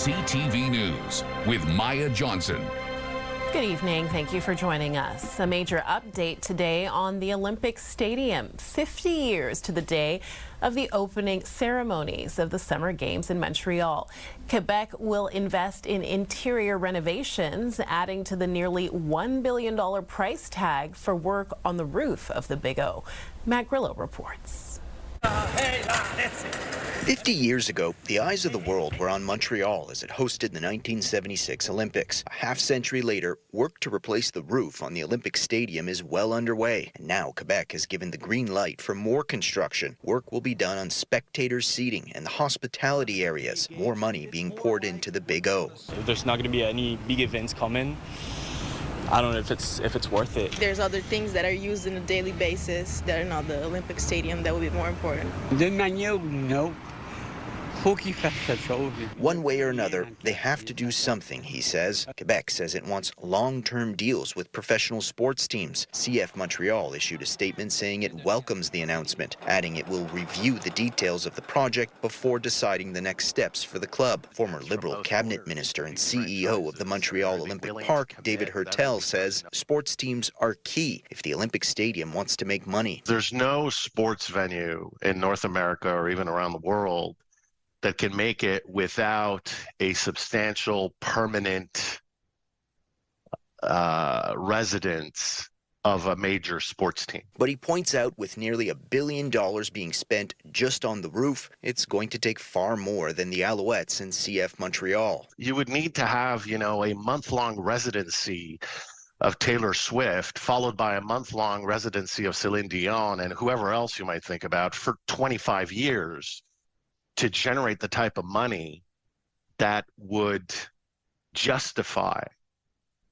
CTV News with Maya Johnson. Good evening. Thank you for joining us. A major update today on the Olympic Stadium. 50 years to the day of the opening ceremonies of the Summer Games in Montreal. Quebec will invest in interior renovations, adding to the nearly $1 billion price tag for work on the roof of the Big O. Matt Grillo reports. 50 years ago, the eyes of the world were on Montreal as it hosted the 1976 Olympics. A half-century later, work to replace the roof on the Olympic Stadium is well underway. And now Quebec has given the green light for more construction. Work will be done on spectator seating and the hospitality areas. More money being poured into the Big O. If there's not going to be any big events coming, I don't know if it's worth it. There's other things that are used on a daily basis that are not the Olympic Stadium that would be more important. One way or another, they have to do something, he says. Quebec says it wants long-term deals with professional sports teams. CF Montreal issued a statement saying it welcomes the announcement, adding it will review the details of the project before deciding the next steps for the club. Former Liberal cabinet minister and CEO of the Montreal Olympic Park, David Hertel, says sports teams are key if the Olympic Stadium wants to make money. There's no sports venue in North America or even around the world that can make it without a substantial permanent residence of a major sports team. But he points out with nearly $1 billion being spent just on the roof, it's going to take far more than the Alouettes and CF Montreal. You would need to have, a month-long residency of Taylor Swift, followed by a month-long residency of Celine Dion and whoever else you might think about for 25 years. To generate the type of money that would justify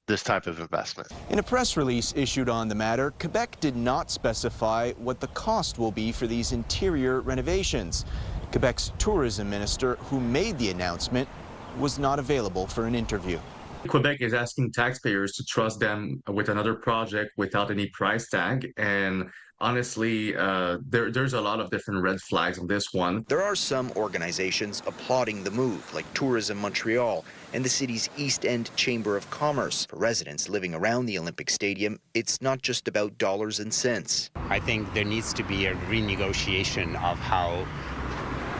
this type of investment. In a press release issued on the matter, Quebec did not specify what the cost will be for these interior renovations. Quebec's tourism minister, who made the announcement, was not available for an interview. Quebec is asking taxpayers to trust them with another project without any price tag, and honestly, there's a lot of different red flags on this one. There are some organizations applauding the move, like Tourism Montreal and the city's East End Chamber of Commerce. For residents living around the Olympic Stadium, it's not just about dollars and cents. I think there needs to be a renegotiation of how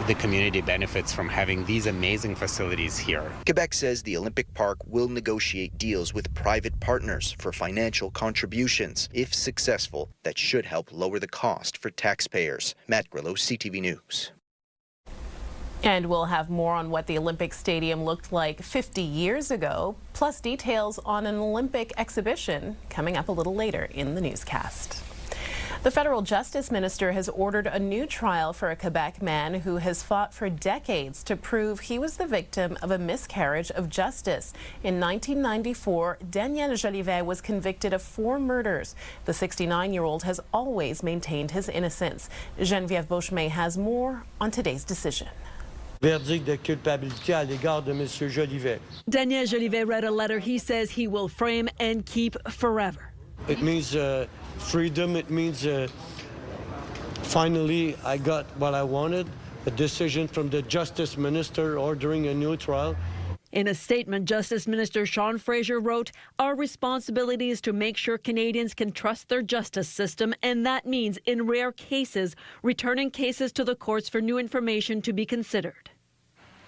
the community benefits from having these amazing facilities here. Quebec says the Olympic Park will negotiate deals with private partners for financial contributions. If successful, that should help lower the cost for taxpayers. Matt Grillo, CTV News. And we'll have more on what the Olympic Stadium looked like 50 years ago, plus details on an Olympic exhibition coming up a little later in the newscast. The federal justice minister has ordered a new trial for a Quebec man who has fought for decades to prove he was the victim of a miscarriage of justice. In 1994, Daniel Jolivet was convicted of 4 murders. The 69-year-old has always maintained his innocence. Geneviève Beauchemin has more on today's decision. Verdict de culpabilité à l'égard de Monsieur Jolivet. Daniel Jolivet read a letter he says he will frame and keep forever. It means freedom. It means finally I got what I wanted, a decision from the Justice Minister ordering a new trial. In a statement, Justice Minister Sean Fraser wrote, "Our responsibility is to make sure Canadians can trust their justice system, and that means, in rare cases, returning cases to the courts for new information to be considered."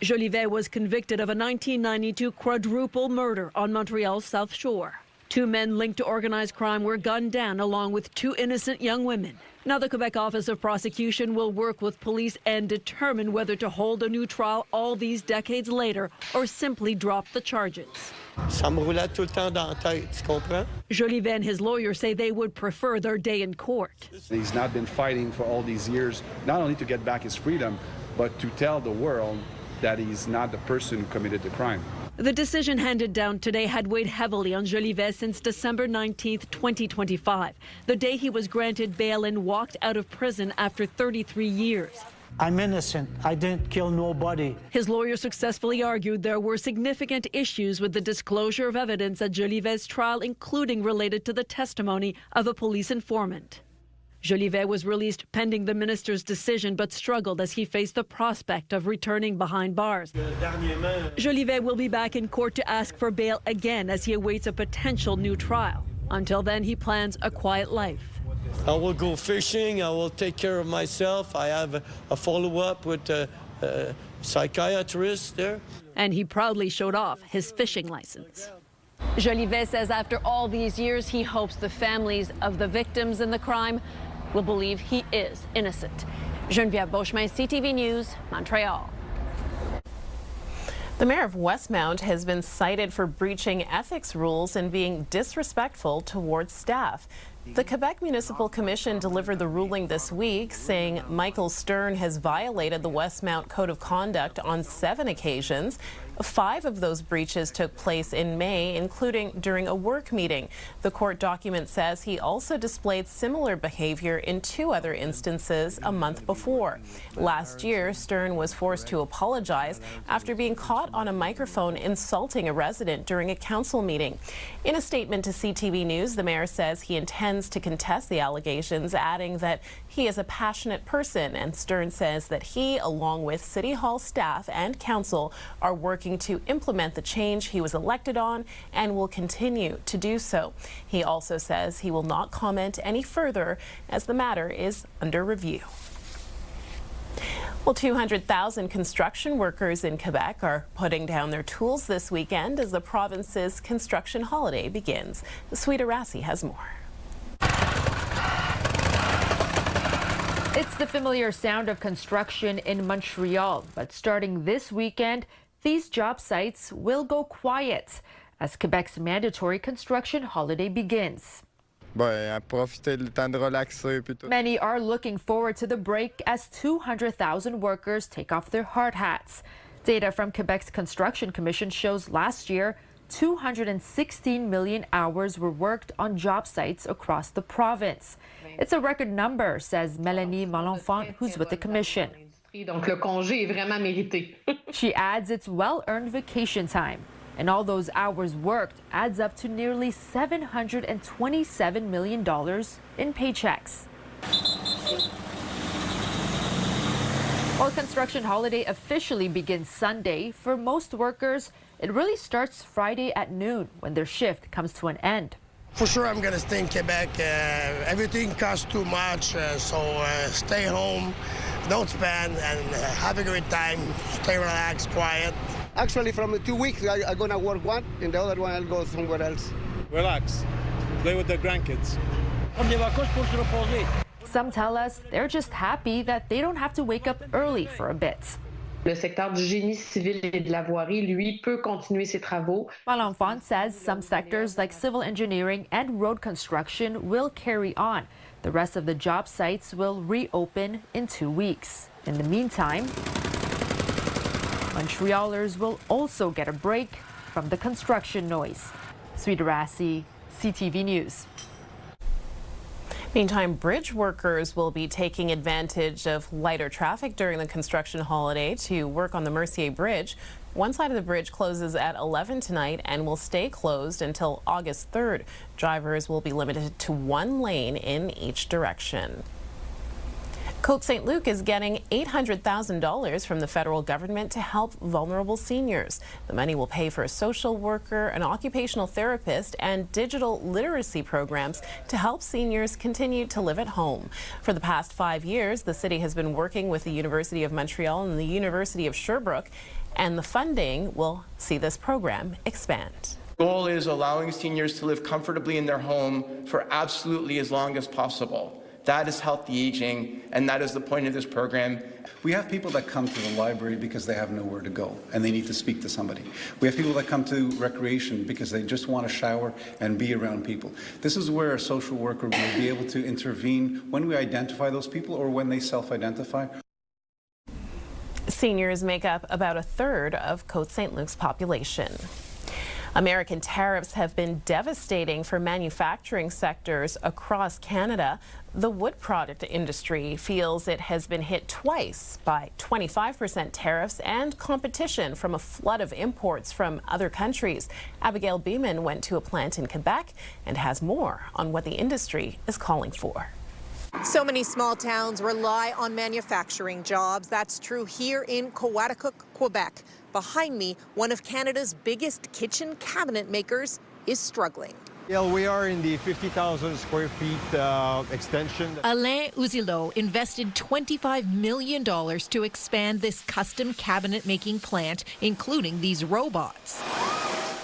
Jolivet was convicted of a 1992 quadruple murder on Montreal's South Shore. 2 men linked to organized crime were gunned down along with 2 innocent young women. Now the Quebec Office of Prosecution will work with police and determine whether to hold a new trial all these decades later or simply drop the charges. Ça me roulait tout le temps dans la tête, tu comprends? Jolivet and his lawyers say they would prefer their day in court. He's not been fighting for all these years, not only to get back his freedom, but to tell the world that he's not the person who committed the crime. The decision handed down today had weighed heavily on Jolivet since December 19, 2025, the day he was granted bail and walked out of prison after 33 years. I'm innocent. I didn't kill nobody. His lawyer successfully argued there were significant issues with the disclosure of evidence at Jolivet's trial, including related to the testimony of a police informant. Jolivet was released pending the minister's decision, but struggled as he faced the prospect of returning behind bars. Jolivet will be back in court to ask for bail again as he awaits a potential new trial. Until then, he plans a quiet life. I will go fishing. I will take care of myself. I have a follow-up with a psychiatrist there. And he proudly showed off his fishing license. Jolivet says after all these years, he hopes the families of the victims in the crime will believe he is innocent. Geneviève Beauchemin, CTV News, Montreal. The mayor of Westmount has been cited for breaching ethics rules and being disrespectful towards staff. The Quebec Municipal Commission delivered the ruling this week, saying Michael Stern has violated the Westmount Code of Conduct on 7 occasions. 5 of those breaches took place in May, including during a work meeting. The court document says he also displayed similar behavior in 2 other instances a month before. Last year, Stern was forced to apologize after being caught on a microphone insulting a resident during a council meeting. In a statement to CTV News, the mayor says he intends to contest the allegations, adding that he is a passionate person, and Stern says that he, along with City Hall staff and council, are working to implement the change he was elected on and will continue to do so. He also says he will not comment any further as the matter is under review. Well, 200,000 construction workers in Quebec are putting down their tools this weekend as the province's construction holiday begins. Sweet Arasi has more. It's the familiar sound of construction in Montreal, but starting this weekend, these job sites will go quiet as Quebec's mandatory construction holiday begins. Many are looking forward to the break as 200,000 workers take off their hard hats. Data from Quebec's Construction Commission shows last year, 216 million hours were worked on job sites across the province. It's a record number, says Mélanie Malenfant, who's with the commission. Donc le congé est vraiment mérité. She adds it's well-earned vacation time, and all those hours worked adds up to nearly $727 million in paychecks. While construction holiday officially begins Sunday, for most workers, it really starts Friday at noon when their shift comes to an end. For sure, I'm going to stay in Quebec. Everything costs too much, so stay home, don't spend, and have a great time. Stay relaxed, quiet. Actually, from the 2 weeks, I'm going to work one, and the other one I'll go somewhere else. Relax. Play with the grandkids. Some tell us they're just happy that they don't have to wake up early for a bit. Le secteur du génie civil et de la voirie, lui, peut continuer ses travaux. Malenfant says some sectors like civil engineering and road construction will carry on. The rest of the job sites will reopen in 2 weeks. In the meantime, Montrealers will also get a break from the construction noise. Sweet Arasi, CTV News. Meantime, bridge workers will be taking advantage of lighter traffic during the construction holiday to work on the Mercier Bridge. One side of the bridge closes at 11 tonight and will stay closed until August 3rd. Drivers will be limited to 1 lane in each direction. Côte Saint-Luc is getting $800,000 from the federal government to help vulnerable seniors. The money will pay for a social worker, an occupational therapist, and digital literacy programs to help seniors continue to live at home. For the past 5 years, the city has been working with the University of Montreal and the University of Sherbrooke, and the funding will see this program expand. The goal is allowing seniors to live comfortably in their home for absolutely as long as possible. That is healthy aging, and that is the point of this program. We have people that come to the library because they have nowhere to go and they need to speak to somebody. We have people that come to recreation because they just want to shower and be around people. This is where a social worker will be able to intervene when we identify those people or when they self-identify. Seniors make up about 1/3 of Côte Saint-Luc's population. American tariffs have been devastating for manufacturing sectors across Canada. The wood product industry feels it has been hit twice by 25% tariffs and competition from a flood of imports from other countries. Abigail Beeman went to a plant in Quebec and has more on what the industry is calling for. So many small towns rely on manufacturing jobs. That's true here in Quebec, Quebec. Behind me, one of Canada's biggest kitchen cabinet makers is struggling. Yeah, we are in the 50,000 square feet extension. Alain Ouzilot invested $25 million to expand this custom cabinet-making plant, including these robots.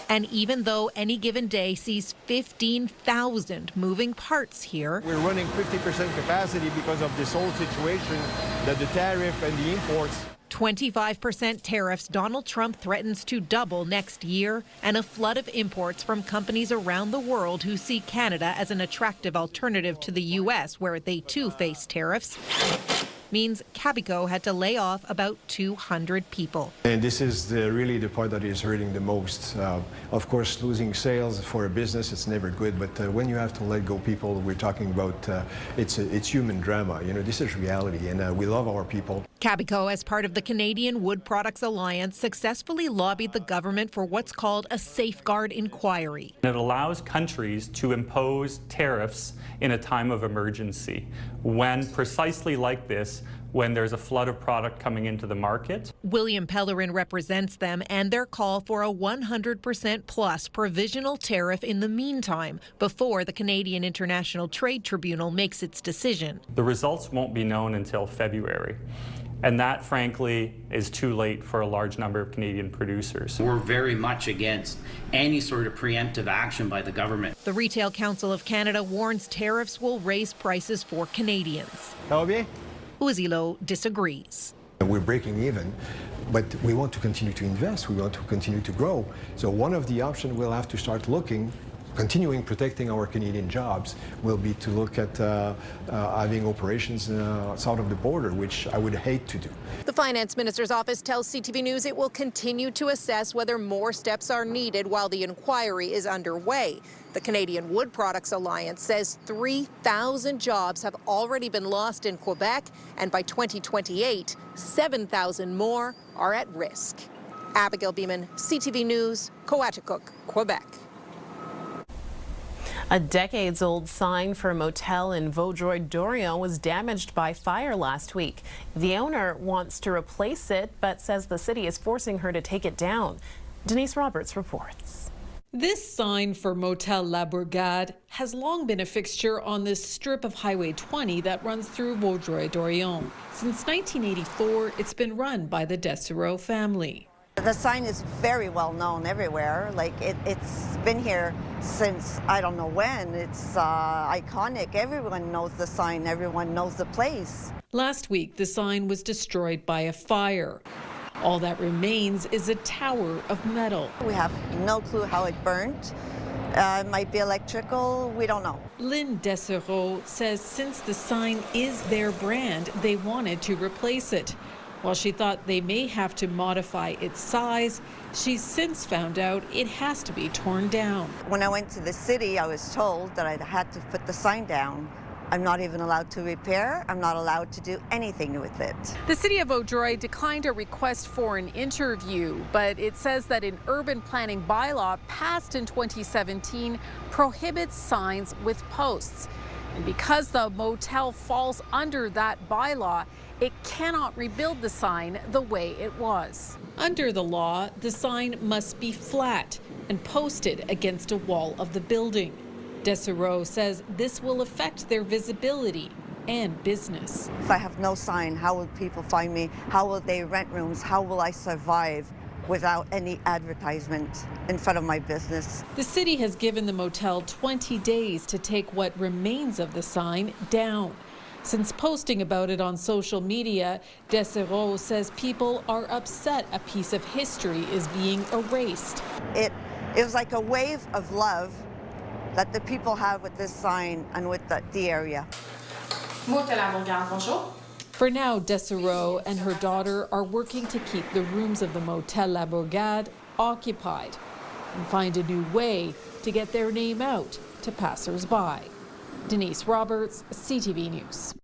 And even though any given day sees 15,000 moving parts here, we're running 50% capacity because of this whole situation, that the tariff and the imports. 25% tariffs Donald Trump threatens to double next year, and a flood of imports from companies around the world who see Canada as an attractive alternative to the U.S., where they too face tariffs, means Quebecco had to lay off about 200 people. And this is really the part that is hurting the most. Of course, losing sales for a business, it's never good, but when you have to let go people, we're talking about, it's human drama. You know, this is reality, and we love our people. Quebecco, as part of the Canadian Wood Products Alliance, successfully lobbied the government for what's called a safeguard inquiry. It allows countries to impose tariffs in a time of emergency, when precisely like this, when there's a flood of product coming into the market. William Pellerin represents them and their call for a 100% plus provisional tariff in the meantime, before the Canadian International Trade Tribunal makes its decision. The results won't be known until February. And that, frankly, is too late for a large number of Canadian producers. We're very much against any sort of preemptive action by the government. The Retail Council of Canada warns tariffs will raise prices for Canadians. Ouzilot disagrees. We're breaking even, but we want to continue to invest. We want to continue to grow. So one of the options we'll have to start looking, continuing protecting our Canadian jobs, will be to look at having operations south of the border, which I would hate to do. The Finance Minister's office tells CTV News it will continue to assess whether more steps are needed while the inquiry is underway. The Canadian Wood Products Alliance says 3,000 jobs have already been lost in Quebec, and by 2028, 7,000 more are at risk. Abigail Beeman, CTV News, Coaticook, Quebec. A decades-old sign for a motel in Vaudreuil-Dorion was damaged by fire last week. The owner wants to replace it, but says the city is forcing her to take it down. Denise Roberts reports. This sign for Motel La Bourgade has long been a fixture on this strip of Highway 20 that runs through Vaudreuil-Dorion. Since 1984, it's been run by the Dessereau family. The sign is very well known everywhere. Like it's been here since I don't know when. It's iconic. Everyone knows the sign. Everyone knows the place. Last week, the sign was destroyed by a fire. All that remains is a tower of metal. We have no clue how it burned. It might be electrical. We don't know. Lynn Dessereau says since the sign is their brand, they wanted to replace it. While she thought they may have to modify its size, she's since found out it has to be torn down. When I went to the city, I was told that I had to put the sign down. I'm not even allowed to repair. I'm not allowed to do anything with it. The city of Vaudreuil declined a request for an interview, but it says that an urban planning bylaw passed in 2017 prohibits signs with posts. And because the motel falls under that bylaw, it cannot rebuild the sign the way it was. Under the law, the sign must be flat and posted against a wall of the building. Dessereau says this will affect their visibility and business. If I have no sign, how will people find me? How will they rent rooms? How will I survive without any advertisement in front of my business? The city has given the motel 20 days to take what remains of the sign down. Since posting about it on social media, Dessereau says people are upset a piece of history is being erased. It was like a wave of love that the people have with this sign and with the area. For now, Dessereau and her daughter are working to keep the rooms of the Motel La Bourgade occupied and find a new way to get their name out to passers-by. Denise Roberts, CTV News.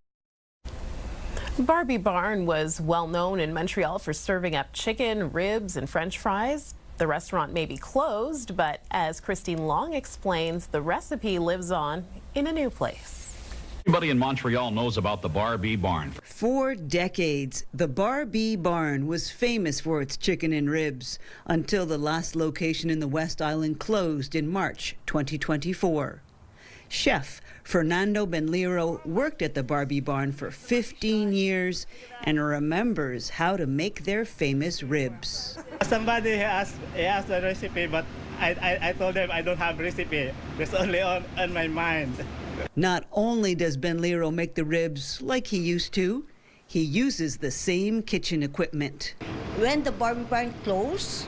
Barbie Barn was well known in Montreal for serving up chicken, ribs, and French fries. The restaurant may be closed, but as Christine Long explains, the recipe lives on in a new place. Everybody in Montreal knows about the Barbie Barn. For decades, the Barbie Barn was famous for its chicken and ribs until the last location in the West Island closed in March 2024. Chef Fernando Benliro worked at the Barbie Barn for 15 years and remembers how to make their famous ribs. Somebody asked the recipe, but I told them I don't have recipe. It's only on my mind. Not only does Benliro make the ribs like he used to, he uses the same kitchen equipment. When the Barbie Barn closed,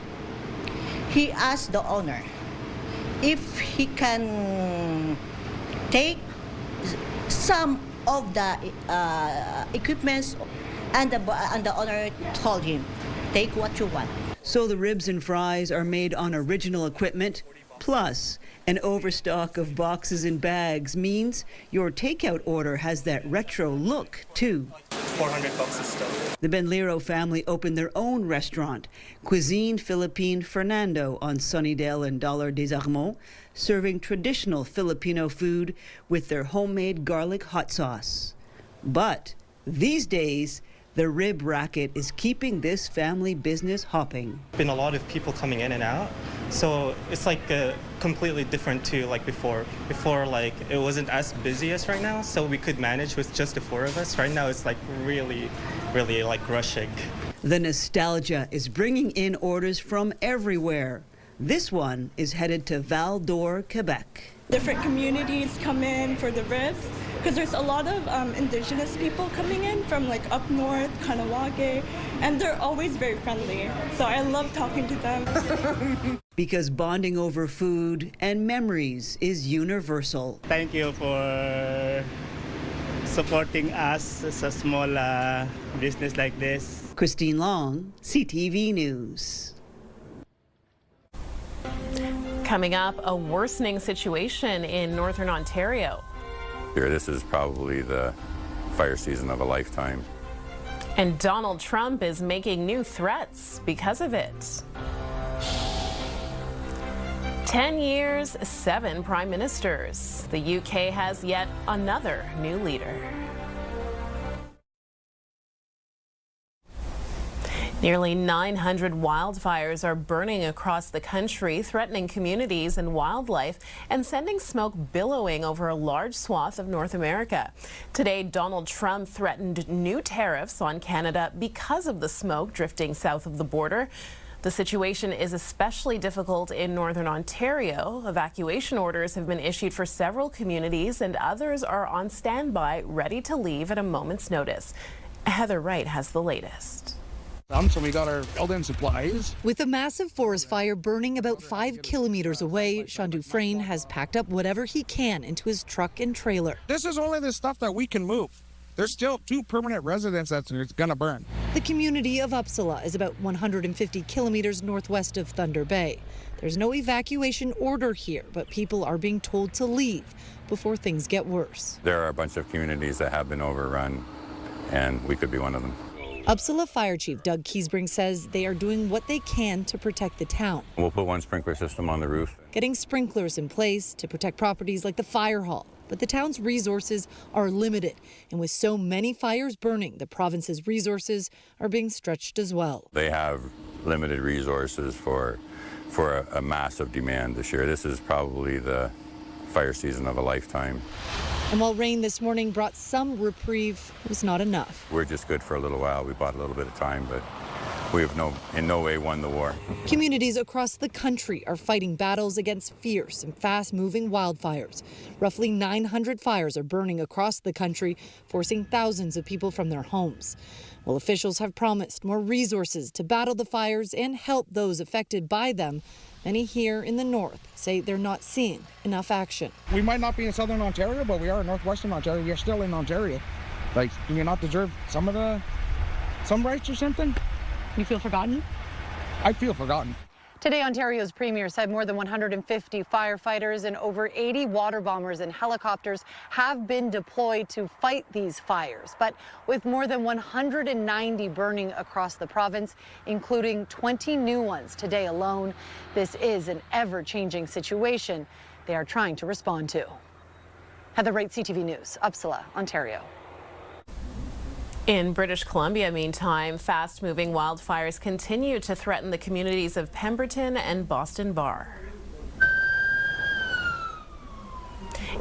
he asked the owner if he can take some of the equipments, and the owner told him, take what you want. So the ribs and fries are made on original equipment, plus an overstock of boxes and bags means your takeout order has that retro look, too. $400 is still. The Benliro family opened their own restaurant, Cuisine Philippine Fernando, on Sunnydale and Dollar des Armonts, serving traditional Filipino food with their homemade garlic hot sauce. But these days, the rib racket is keeping this family business hopping. Been a lot of people coming in and out, so it's like completely different to like before. Before, like, it wasn't as busy as right now, so we could manage with just the 4 of us. Right now it's like really like rushing. The nostalgia is bringing in orders from everywhere. This one is headed to Val d'Or, Quebec. Different communities come in for the ribs, because there's a lot of indigenous people coming in from like up north, Kanawake, and they're always very friendly. So I love talking to them. Because bonding over food and memories is universal. Thank you for supporting us as a small business like this. Christine Long, CTV News. Coming up, a worsening situation in northern Ontario. Here, this is probably the fire season of a lifetime. And Donald Trump is making new threats because of it. 10 years, 7 prime ministers. The UK has yet another new leader. Nearly 900 wildfires are burning across the country, threatening communities and wildlife and sending smoke billowing over a large swath of North America. Today, Donald Trump threatened new tariffs on Canada because of the smoke drifting south of the border. The situation is especially difficult in northern Ontario. Evacuation orders have been issued for several communities, and others are on standby, ready to leave at a moment's notice. Heather Wright has the latest. So we got our building supplies. With a massive forest fire burning about 5 kilometers away, Sean Dufresne has packed up whatever he can into his truck and trailer. This is only the stuff that we can move. There's still 2 permanent residents that's going to burn. The community of Uppsala is about 150 kilometers northwest of Thunder Bay. There's no evacuation order here, but people are being told to leave before things get worse. There are a bunch of communities that have been overrun, and we could be one of them. Uppsala Fire Chief Doug Keesbring says they are doing what they can to protect the town. We'll put one sprinkler system on the roof. Getting sprinklers in place to protect properties like the fire hall. But the town's resources are limited. And with so many fires burning, the province's resources are being stretched as well. They have limited resources for a massive demand this year. This is probably the fire season of a lifetime. And while rain this morning brought some reprieve, it was not enough. We're just good for a little while. We bought a little bit of time, but we have in no way won the war. Communities across the country are fighting battles against fierce and fast-moving wildfires. Roughly 900 fires are burning across the country, forcing thousands of people from their homes. Well, officials have promised more resources to battle the fires and help those affected by them. Many here in the north say they're not seeing enough action. We might not be in southern Ontario, but we are in northwestern Ontario. You're still in Ontario. Like, do you not deserve some rights or something? You feel forgotten? I feel forgotten. Today, Ontario's premier said more than 150 firefighters and over 80 water bombers and helicopters have been deployed to fight these fires. But with more than 190 burning across the province, including 20 new ones today alone, this is an ever-changing situation they are trying to respond to. Heather Wright, CTV News, Uppsala, Ontario. In British Columbia, meantime, fast-moving wildfires continue to threaten the communities of Pemberton and Boston Bar.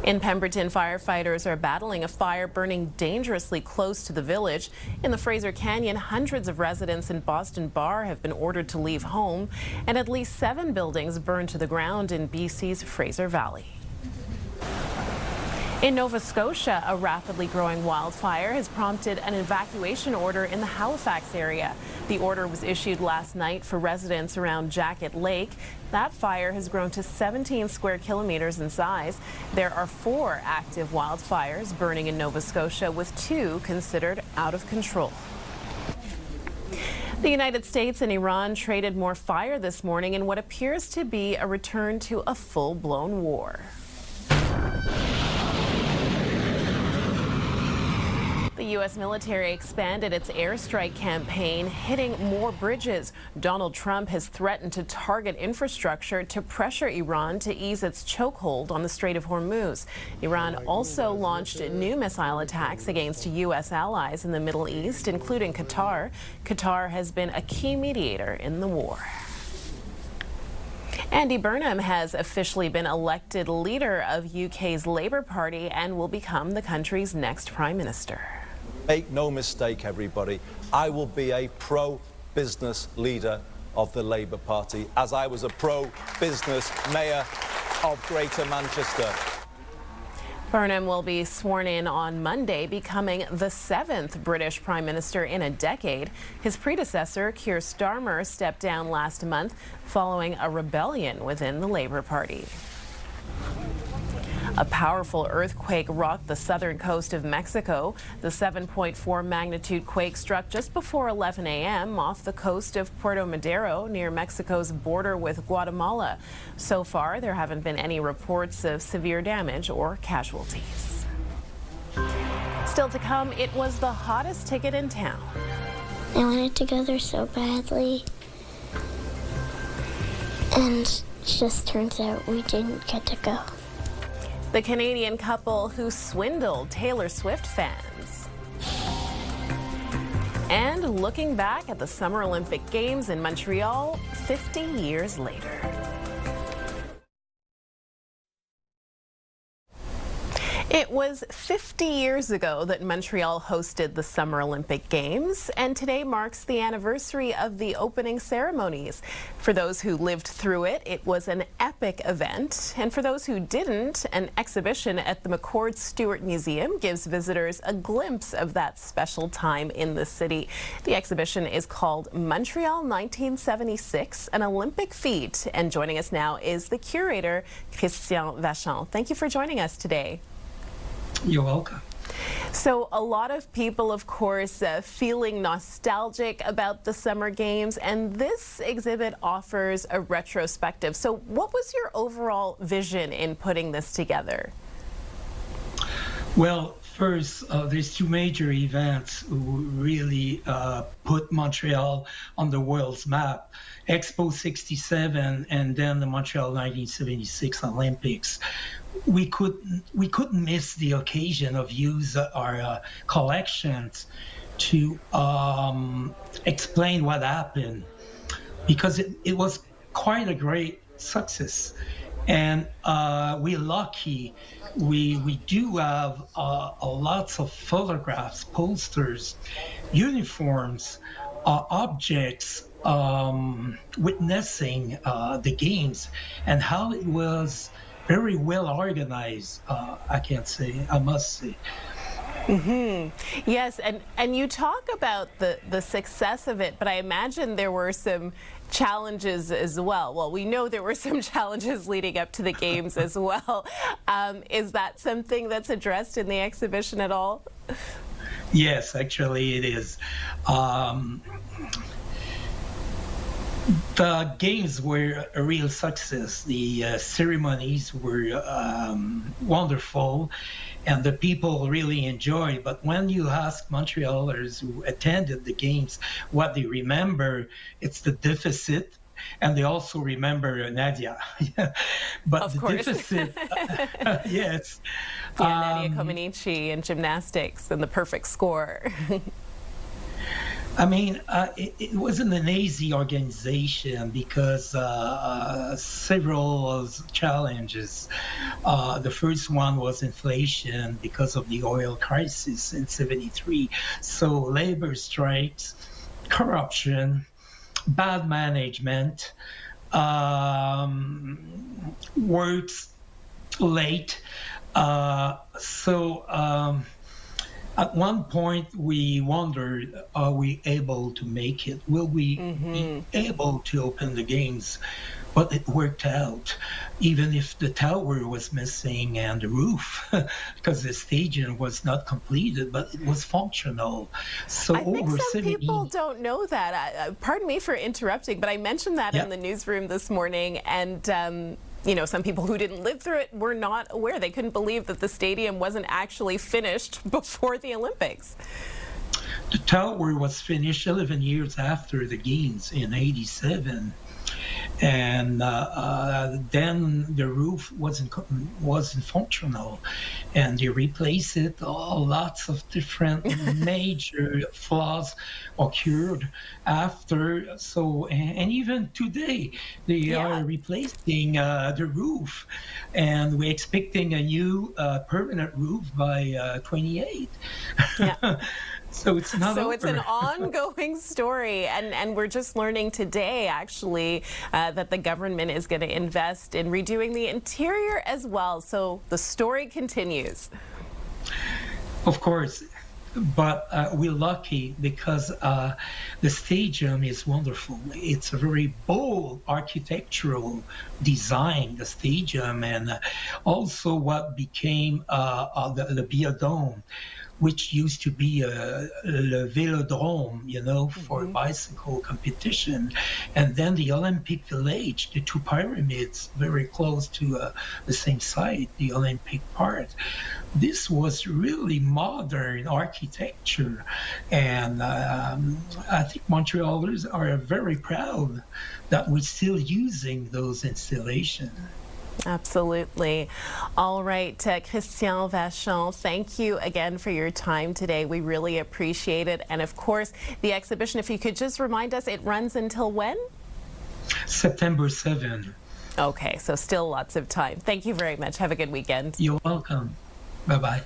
In Pemberton, firefighters are battling a fire burning dangerously close to the village. In the Fraser Canyon, hundreds of residents in Boston Bar have been ordered to leave home, and at least 7 buildings burned to the ground in BC's Fraser Valley. In Nova Scotia, a rapidly growing wildfire has prompted an evacuation order in the Halifax area. The order was issued last night for residents around Jacket Lake. That fire has grown to 17 square kilometers in size. There are 4 active wildfires burning in Nova Scotia, with 2 considered out of control. The United States and Iran traded more fire this morning in what appears to be a return to a full-blown war. The U.S. military expanded its airstrike campaign, hitting more bridges. Donald Trump has threatened to target infrastructure to pressure Iran to ease its chokehold on the Strait of Hormuz. Iran also launched new missile attacks against U.S. allies in the Middle East, including Qatar. Qatar has been a key mediator in the war. Andy Burnham has officially been elected leader of UK's Labour Party and will become the country's next Prime Minister. Make no mistake, everybody, I will be a pro-business leader of the Labour Party, as I was a pro-business mayor of Greater Manchester. Burnham will be sworn in on Monday, becoming the 7th British Prime Minister in a decade. His predecessor, Keir Starmer, stepped down last month following a rebellion within the Labour Party. A powerful earthquake rocked the southern coast of Mexico. The 7.4 magnitude quake struck just before 11 a.m. off the coast of Puerto Madero, near Mexico's border with Guatemala. So far, there haven't been any reports of severe damage or casualties. Still to come, it was the hottest ticket in town. I wanted to go there so badly. And it just turns out we didn't get to go. The Canadian couple who swindled Taylor Swift fans. And looking back at the Summer Olympic Games in Montreal 50 years later. It was 50 years ago that Montreal hosted the Summer Olympic Games, and today marks the anniversary of the opening ceremonies. For those who lived through it, it was an epic event, and for those who didn't, an exhibition at the McCord Stewart Museum gives visitors a glimpse of that special time in the city. The exhibition is called Montreal 1976, an Olympic feat, and joining us now is the curator, Christian Vachon. Thank you for joining us today. You're welcome. So a lot of people, of course, feeling nostalgic about the Summer Games, and this exhibit offers a retrospective. So what was your overall vision in putting this together? Well, first, there's 2 major events who really put Montreal on the world's map. Expo 67 and then the Montreal 1976 Olympics. We couldn't miss the occasion of use our collections to explain what happened, because it was quite a great success. And we're lucky. We do have lots of photographs, posters, uniforms, objects witnessing the games and how it was very well organized, I must say. Mm-hmm. Yes, and you talk about the success of it, but I imagine there were some challenges as well. Well, we know there were some challenges leading up to the games as well. Is that something that's addressed in the exhibition at all? Yes, actually it is. The games were a real success. The ceremonies were wonderful, and the people really enjoyed. But when you ask Montrealers who attended the games what they remember, it's the deficit And they also remember Nadia. But of the course. deficit, yes. Yeah, Nadia Comaneci in gymnastics and the perfect score. I mean, it wasn't an easy organization because several challenges. The first one was inflation because of the oil crisis in '73. So labor strikes, corruption, bad management, works late. At one point, we wondered, are we able to make it? Will we be able to open the games? But it worked out, even if the tower was missing and the roof, because the stadium was not completed, but it was functional. So I think some people don't know that. Pardon me for interrupting, but I mentioned that in the newsroom this morning, and you know, some people who didn't live through it were not aware. They couldn't believe that the stadium wasn't actually finished before the Olympics. The tower was finished 11 years after the games in '87. And then the roof wasn't functional, and they replaced it. Lots of different major flaws occurred after. So, and even today, they are replacing the roof, and we're expecting a new permanent roof by 28. Yeah. So it's not over. It's an ongoing story, and we're just learning today, actually, that the government is going to invest in redoing the interior as well. So the story continues. Of course, but we're lucky because the stadium is wonderful. It's a very bold architectural design, the stadium, and also what became the Biodome, which used to be le Vélodrome, you know, for bicycle competition. And then the Olympic Village, the two pyramids very close to the same site, the Olympic part. This was really modern architecture. And I think Montrealers are very proud that we're still using those installations. Absolutely. All right, Christian Vachon, thank you again for your time today. We really appreciate it. And of course, the exhibition, if you could just remind us, it runs until when? September 7. Okay, so still lots of time. Thank you very much. Have a good weekend. You're welcome. Bye-bye.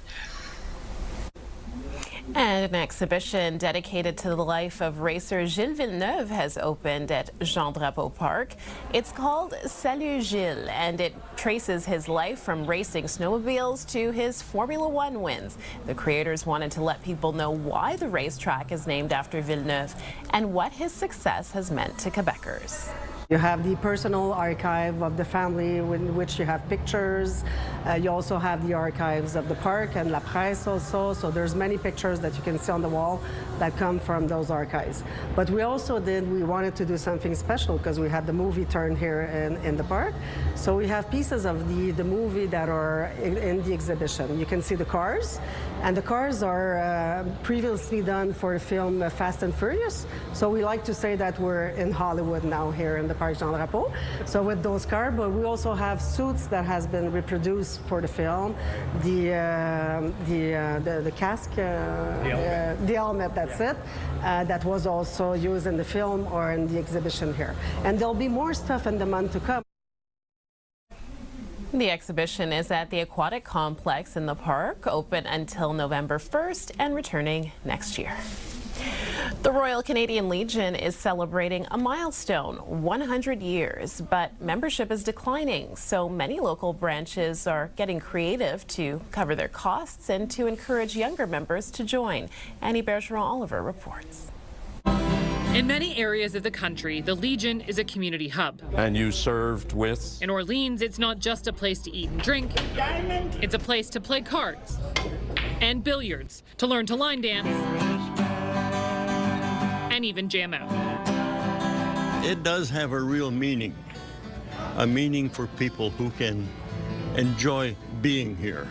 And an exhibition dedicated to the life of racer Gilles Villeneuve has opened at Jean Drapeau Park. It's called Salut Gilles, and it traces his life from racing snowmobiles to his Formula One wins. The creators wanted to let people know why the racetrack is named after Villeneuve and what his success has meant to Quebecers. You have the personal archive of the family in which you have pictures. You also have the archives of the park and La Presse also. So there's many pictures that you can see on the wall that come from those archives. But we wanted to do something special because we had the movie turn here in the park. So we have pieces of the movie that are in the exhibition. You can see the cars, and the cars are previously done for the film Fast and Furious. So we like to say that we're in Hollywood now here in the Parc Jean Drapeau. So with those cars, but we also have suits that has been reproduced for the film. The casque, the helmet, that's it. That was also used in the film or in the exhibition here. And there'll be more stuff in the month to come. The exhibition is at the Aquatic Complex in the park, open until November 1st and returning next year. The Royal Canadian Legion is celebrating a milestone, 100 years, but membership is declining, so many local branches are getting creative to cover their costs and to encourage younger members to join. Annie Bergeron-Oliver reports. In many areas of the country, the Legion is a community hub. And you served with? In Orleans, it's not just a place to eat and drink. It's a place to play cards and billiards, to learn to line dance, and even jam out. It does have a real meaning, a meaning for people who can enjoy being here.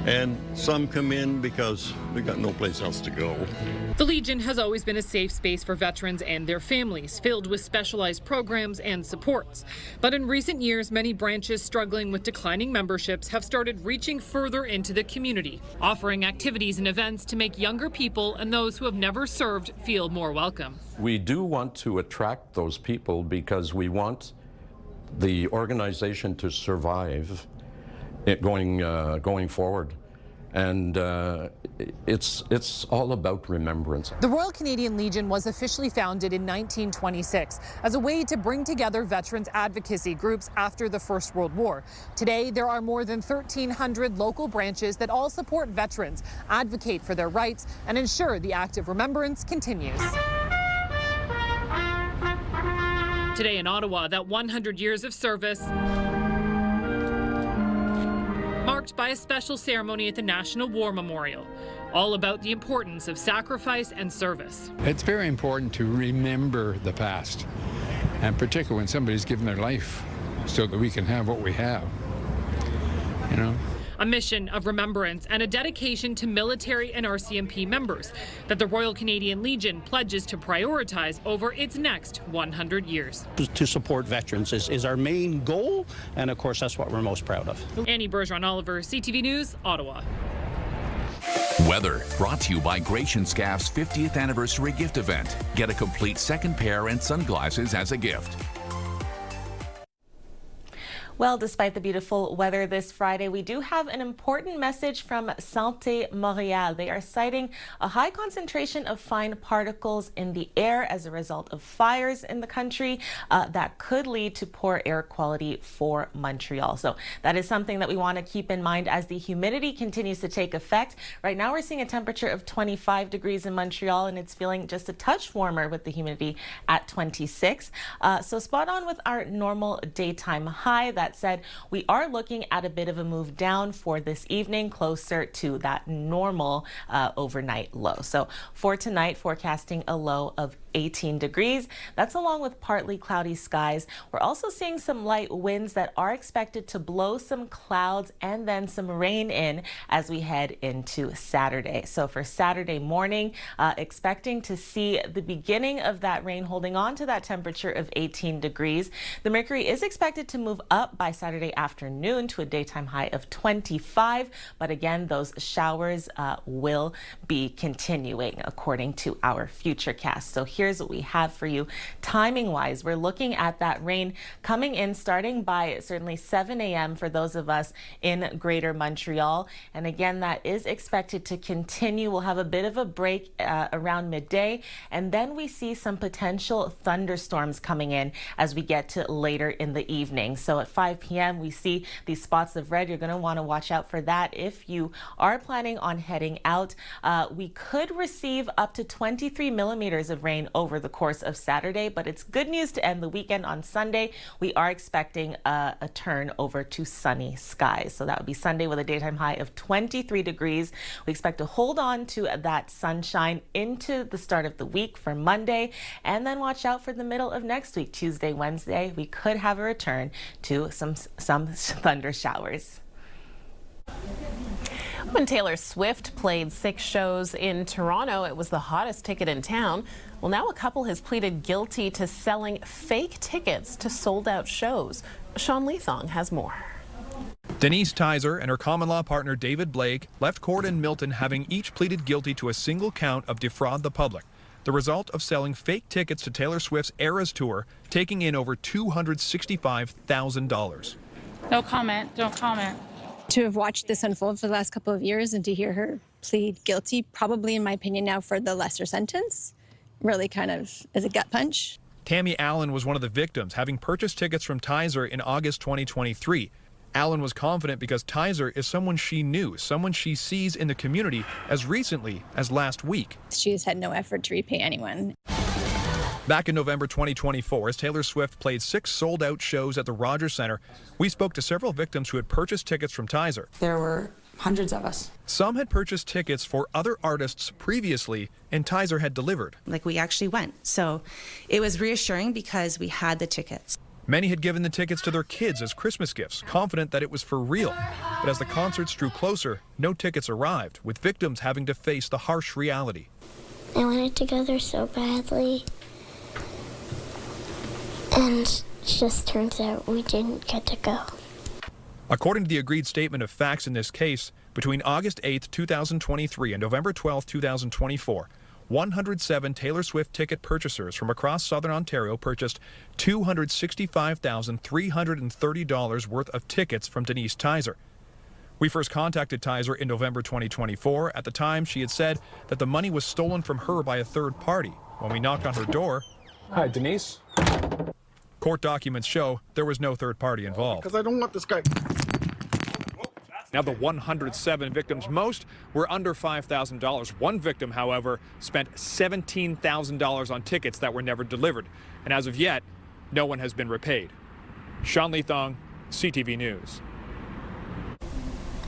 and some come in because we got no place else to go. The Legion has always been a safe space for veterans and their families, filled with specialized programs and supports. But in recent years, many branches struggling with declining memberships have started reaching further into the community, offering activities and events to make younger people and those who have never served feel more welcome. We do want to attract those people because we want the organization to survive going forward, and it's all about remembrance. The Royal Canadian Legion was officially founded in 1926 as a way to bring together veterans advocacy groups after the First World War. Today, there are more than 1,300 local branches that all support veterans, advocate for their rights, and ensure the act of remembrance continues. Today in Ottawa, that 100 years of service marked by a special ceremony at the National War Memorial, all about the importance of sacrifice and service. It's very important to remember the past, and particularly when somebody's given their life so that we can have what we have, you know. A mission of remembrance and a dedication to military and RCMP members that the Royal Canadian Legion pledges to prioritize over its next 100 years. To support veterans is our main goal, and of course that's what we're most proud of. Annie Bergeron-Oliver, CTV News, Ottawa. Weather brought to you by Gratian Scaff's 50th anniversary gift event. Get a complete second pair and sunglasses as a gift. Well, despite the beautiful weather this Friday, we do have an important message from Santé Montreal. They are citing a high concentration of fine particles in the air as a result of fires in the country that could lead to poor air quality for Montreal. So that is something that we want to keep in mind as the humidity continues to take effect. Right now, we're seeing a temperature of 25 degrees in Montreal, and it's feeling just a touch warmer with the humidity at 26. So spot on with our normal daytime high. That said, we are looking at a bit of a move down for this evening, closer to that normal overnight low. So for tonight, forecasting a low of 18 degrees. That's along with partly cloudy skies. We're also seeing some light winds that are expected to blow some clouds and then some rain in as we head into Saturday. So for Saturday morning, expecting to see the beginning of that rain holding on to that temperature of 18 degrees. The mercury is expected to move up by Saturday afternoon to a daytime high of 25. But again, those showers will be continuing according to our futurecast. So here's what we have for you timing wise. We're looking at that rain coming in starting by certainly 7 a.m. for those of us in Greater Montreal. And again, that is expected to continue. We'll have a bit of a break around midday, and then we see some potential thunderstorms coming in as we get to later in the evening. So at 5 p.m. we see these spots of red. You're going to want to watch out for that if you are planning on heading out. We could receive up to 23 millimeters of rain over the course of Saturday, but it's good news to end the weekend on Sunday. We are expecting a turn over to sunny skies. So that would be Sunday with a daytime high of 23 degrees. We expect to hold on to that sunshine into the start of the week for Monday, and then watch out for the middle of next week, Tuesday, Wednesday. We could have a return to some thunder showers. When Taylor Swift played 6 shows in Toronto, it was the hottest ticket in town. Well, now a couple has pleaded guilty to selling fake tickets to sold-out shows. Sean Leathong has more. Denise Tizer and her common-law partner David Blake left court in Milton having each pleaded guilty to a single count of defraud the public. The result of selling fake tickets to Taylor Swift's Eras Tour, taking in over $265,000. No comment. Don't comment. To have watched this unfold for the last couple of years and to hear her plead guilty, probably in my opinion now for the lesser sentence, really kind of is a gut punch. Tammy Allen was one of the victims, having purchased tickets from Tizer in August 2023. Allen was confident because Tizer is someone she knew, someone she sees in the community as recently as last week. She has had no effort to repay anyone. Back in November 2024, as Taylor Swift played 6 sold-out shows at the Rogers Centre, we spoke to several victims who had purchased tickets from Tizer. There were hundreds of us. Some had purchased tickets for other artists previously, and Tizer had delivered. We actually went. So it was reassuring because we had the tickets. Many had given the tickets to their kids as Christmas gifts, confident that it was for real. But as the concerts drew closer, no tickets arrived, with victims having to face the harsh reality. I wanted to go there so badly. And it just turns out we didn't get to go. According to the agreed statement of facts in this case, between August 8, 2023 and November 12, 2024, 107 Taylor Swift ticket purchasers from across southern Ontario purchased $265,330 worth of tickets from Denise Tizer. We first contacted Tizer in November 2024. At the time, she had said that the money was stolen from her by a third party. When we knocked on her door... Hi, Denise. Court documents show there was no third party involved. Because I don't want this guy. Now, the 107 victims, most were under $5,000. One victim, however, spent $17,000 on tickets that were never delivered. And as of yet, no one has been repaid. Sean Leithong, CTV News.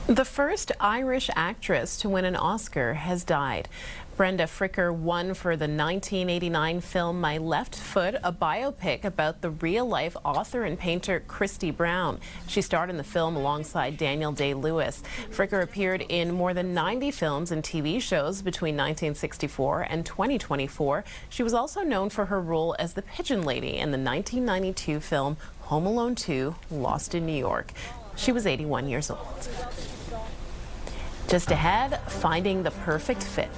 The first Irish actress to win an Oscar has died. Brenda Fricker won for the 1989 film My Left Foot, a biopic about the real-life author and painter Christy Brown. She starred in the film alongside Daniel Day-Lewis. Fricker appeared in more than 90 films and TV shows between 1964 and 2024. She was also known for her role as the Pigeon Lady in the 1992 film Home Alone 2, Lost in New York. She was 81 years old. Just ahead, finding the perfect fit.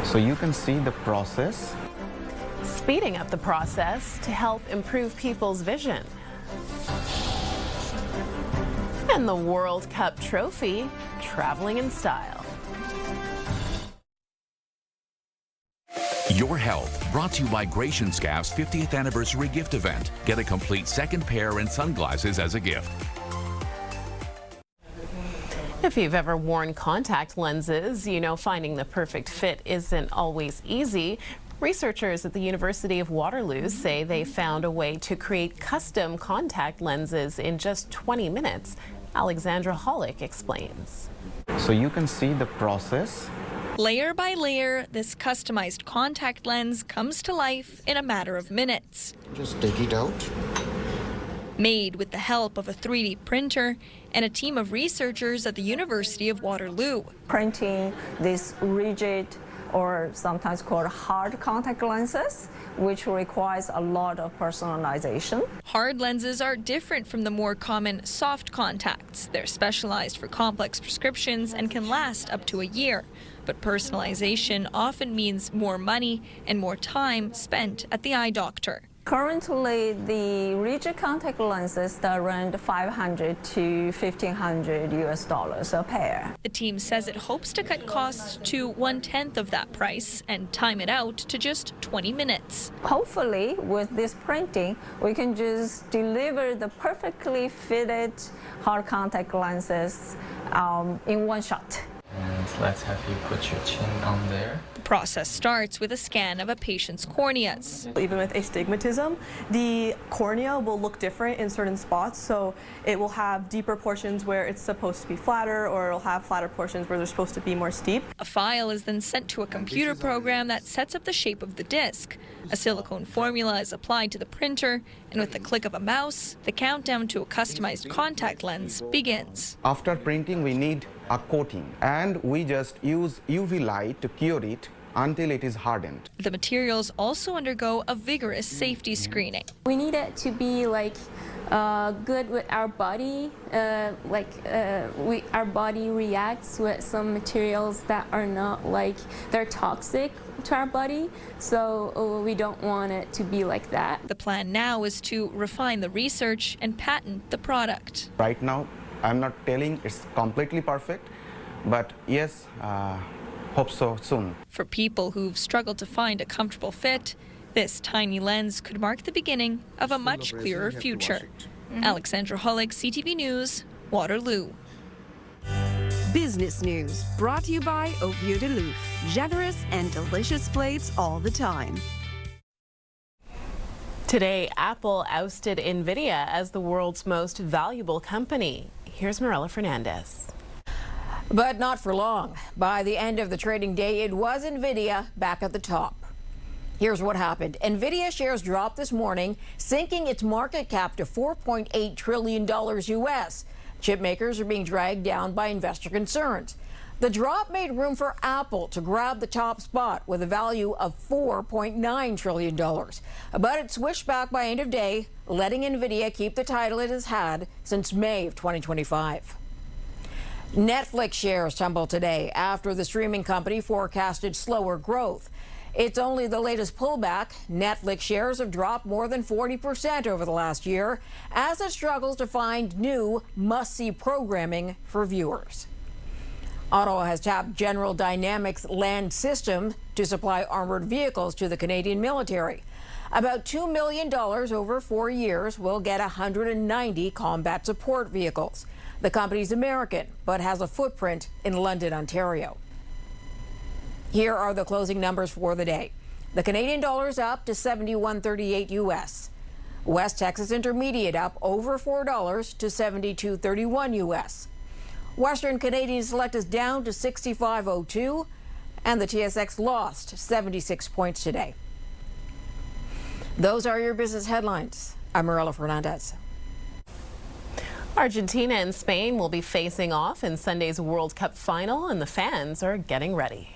So you can see the process. Speeding up the process to help improve people's vision. And the World Cup trophy, traveling in style. Your Health, brought to you by Gratian Scaff's 50th anniversary gift event. Get a complete second pair and sunglasses as a gift. If you've ever worn contact lenses, you know finding the perfect fit isn't always easy. Researchers at the University of Waterloo say they found a way to create custom contact lenses in just 20 minutes. Alexandra Hollick explains. So you can see the process. Layer by layer, this customized contact lens comes to life in a matter of minutes. Just take it out. Made with the help of a 3D printer and a team of researchers at the University of Waterloo. Printing these rigid, or sometimes called hard contact lenses, which requires a lot of personalization. Hard lenses are different from the more common soft contacts. They're specialized for complex prescriptions and can last up to a year. But personalization often means more money and more time spent at the eye doctor. Currently, the rigid contact lenses are around $500 to $1,500 a pair. The team says it hopes to cut costs to 1/10 of that price and time it out to just 20 minutes. Hopefully, with this printing, we can just deliver the perfectly fitted hard contact lenses in one shot. And let's have you put your chin on there. The process starts with a scan of a patient's corneas. Even with astigmatism, the cornea will look different in certain spots, so it will have deeper portions where it's supposed to be flatter, or it'll have flatter portions where they're supposed to be more steep. A file is then sent to a computer program that sets up the shape of the disc. A silicone formula is applied to the printer, and with the click of a mouse, the countdown to a customized contact lens begins. After printing, we need a coating, and we just use UV light to cure it until it is hardened. The materials also undergo a vigorous safety screening. We need it to be good with our body, our body reacts with some materials that are not they're toxic to our body, so we don't want it to be like that. The plan now is to refine the research and patent the product. Right now, I'm not telling it's completely perfect, but yes, hope so soon. For people who've struggled to find a comfortable fit, this tiny lens could mark the beginning of a much clearer future. Alexandra Hollick, CTV News, Waterloo. Business news brought to you by Au Vieux de Louf. Generous and delicious plates all the time. Today, Apple ousted NVIDIA as the world's most valuable company. Here's Marella Fernandez. But not for long. By the end of the trading day, it was NVIDIA back at the top. Here's what happened. NVIDIA shares dropped this morning, sinking its market cap to $4.8 trillion U.S. Chip makers are being dragged down by investor concerns. The drop made room for Apple to grab the top spot with a value of $4.9 trillion. But it switched back by end of day, letting NVIDIA keep the title it has had since May of 2025. Netflix shares tumbled today after the streaming company forecasted slower growth. It's only the latest pullback. Netflix shares have dropped more than 40% over the last year as it struggles to find new must-see programming for viewers. Ottawa has tapped General Dynamics Land System to supply armored vehicles to the Canadian military. About $2 million over 4 years will get 190 combat support vehicles. The company's American, but has a footprint in London, Ontario. Here are the closing numbers for the day. The Canadian dollar's up to 71.38 U.S. West Texas Intermediate up over $4 to 72.31 U.S. Western Canadian Select is down to 65.02, and the TSX lost 76 points today. Those are your business headlines. I'm Marilla Fernandez. Argentina and Spain will be facing off in Sunday's World Cup final, and the fans are getting ready.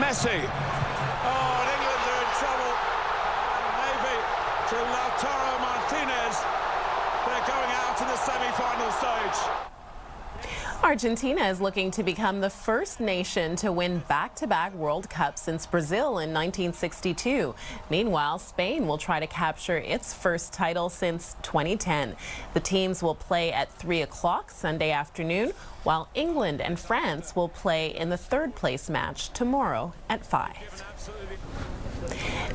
Messi. Oh, and England are in trouble. And maybe to Lautaro Martinez. They're going out to the semi-final stage. Argentina is looking to become the first nation to win back-to-back World Cups since Brazil in 1962. Meanwhile, Spain will try to capture its first title since 2010. The teams will play at 3 o'clock Sunday afternoon, while England and France will play in the third-place match tomorrow at 5.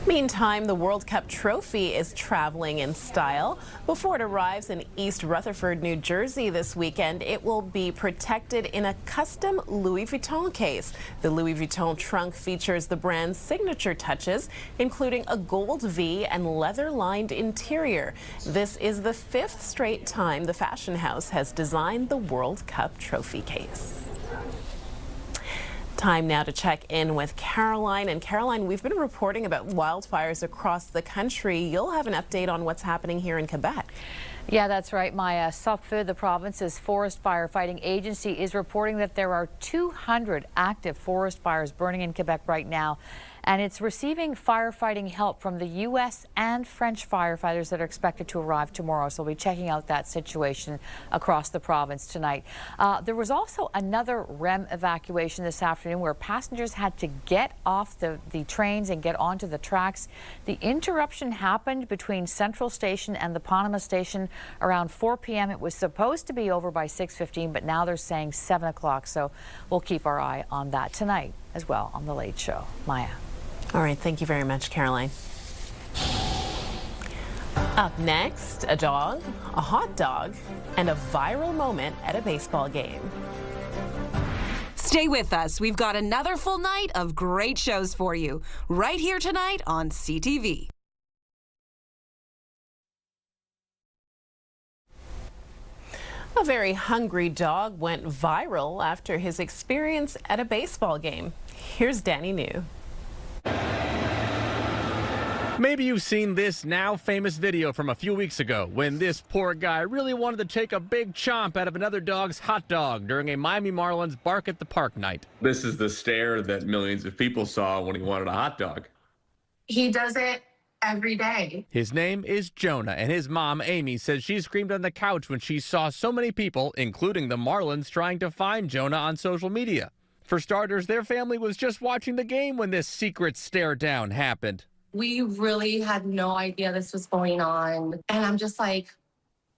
Meantime, the World Cup trophy is traveling in style. Before it arrives in East Rutherford, New Jersey this weekend, it will be protected in a custom Louis Vuitton case. The Louis Vuitton trunk features the brand's signature touches, including a gold V and leather-lined interior. This is the 5th straight time the fashion house has designed the World Cup trophy case. Time now to check in with Caroline. And Caroline, we've been reporting about wildfires across the country. You'll have an update on what's happening here in Quebec. Yeah, that's right, Maya. SOPFE, the province's forest firefighting agency, is reporting that there are 200 active forest fires burning in Quebec right now. And it's receiving firefighting help from the U.S. and French firefighters that are expected to arrive tomorrow. So we'll be checking out that situation across the province tonight. There was also another REM evacuation this afternoon where passengers had to get off the trains and get onto the tracks. The interruption happened between Central Station and the Panama Station around 4 p.m. It was supposed to be over by 6:15, but now they're saying 7 o'clock. So we'll keep our eye on that tonight as well on The Late Show. Maya. All right, thank you very much, Caroline. Up next, a dog, a hot dog, and a viral moment at a baseball game. Stay with us. We've got another full night of great shows for you right here tonight on CTV. A very hungry dog went viral after his experience at a baseball game. Here's Danny New. Maybe you've seen this now famous video from a few weeks ago when this poor guy really wanted to take a big chomp out of another dog's hot dog during a Miami Marlins bark at the park night. This is the stare that millions of people saw when he wanted a hot dog. He does it every day. His name is Jonah, and his mom, Amy, says she screamed on the couch when she saw so many people, including the Marlins, trying to find Jonah on social media. For starters, their family was just watching the game when this secret stare down happened. We really had no idea this was going on. And I'm just like,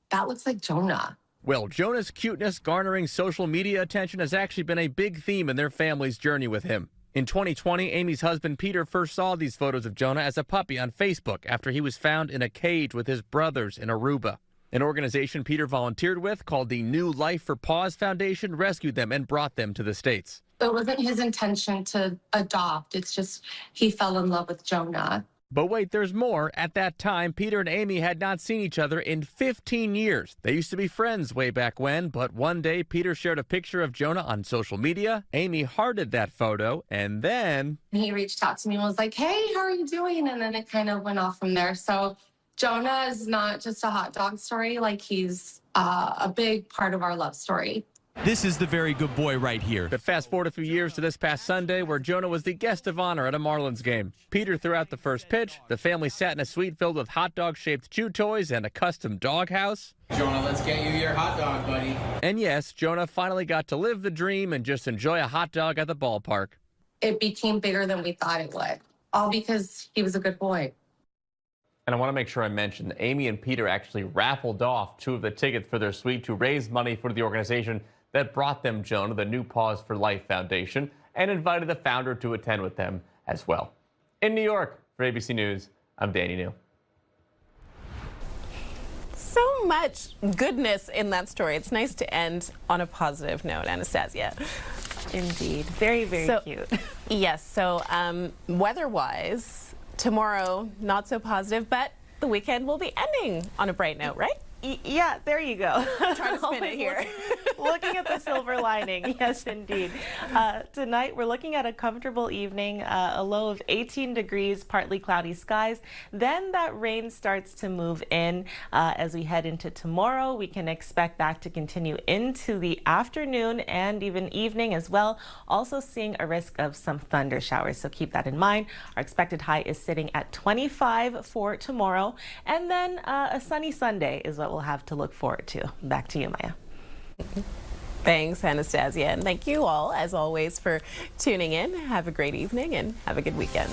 that looks like Jonah. Well, Jonah's cuteness garnering social media attention has actually been a big theme in their family's journey with him. In 2020, Amy's husband Peter first saw these photos of Jonah as a puppy on Facebook after he was found in a cage with his brothers in Aruba. An organization Peter volunteered with called the New Life for Paws Foundation rescued them and brought them to the States. It wasn't his intention to adopt. It's just he fell in love with Jonah. But wait, there's more. At that time, Peter and Amy had not seen each other in 15 years. They used to be friends way back when, but one day Peter shared a picture of Jonah on social media. Amy hearted that photo, and then he reached out to me and was like, hey, how are you doing? And then it kind of went off from there. So Jonah is not just a hot dog story, like he's a big part of our love story. This is the very good boy right here. But fast forward a few years to this past Sunday, where Jonah was the guest of honor at a Marlins game. Peter threw out the first pitch. The family sat in a suite filled with hot dog-shaped chew toys and a custom doghouse. Jonah, let's get you your hot dog, buddy. And yes, Jonah finally got to live the dream and just enjoy a hot dog at the ballpark. It became bigger than we thought it would, all because he was a good boy. And I want to make sure I mention that Amy and Peter actually raffled off 2 of the tickets for their suite to raise money for the organization that brought them Jonah, the New Paws for Life Foundation, and invited the founder to attend with them as well. In New York, for ABC News, I'm Danny New. So much goodness in that story. It's nice to end on a positive note, Anastasia. Indeed. Very, very cute. Yes, so weather-wise, tomorrow, not so positive, but the weekend will be ending on a bright note, right? Yeah, there you go. Trying to spin it here. Looking at the silver lining, yes, indeed. Tonight, we're looking at a comfortable evening, a low of 18 degrees, partly cloudy skies. Then that rain starts to move in as we head into tomorrow. We can expect that to continue into the afternoon and even evening as well. Also seeing a risk of some thunder showers, so keep that in mind. Our expected high is sitting at 25 for tomorrow. And then a sunny Sunday is what we'll have to look forward to. Back to you, Maya. Thanks, Anastasia, and thank you all, as always, for tuning in. Have a great evening and have a good weekend.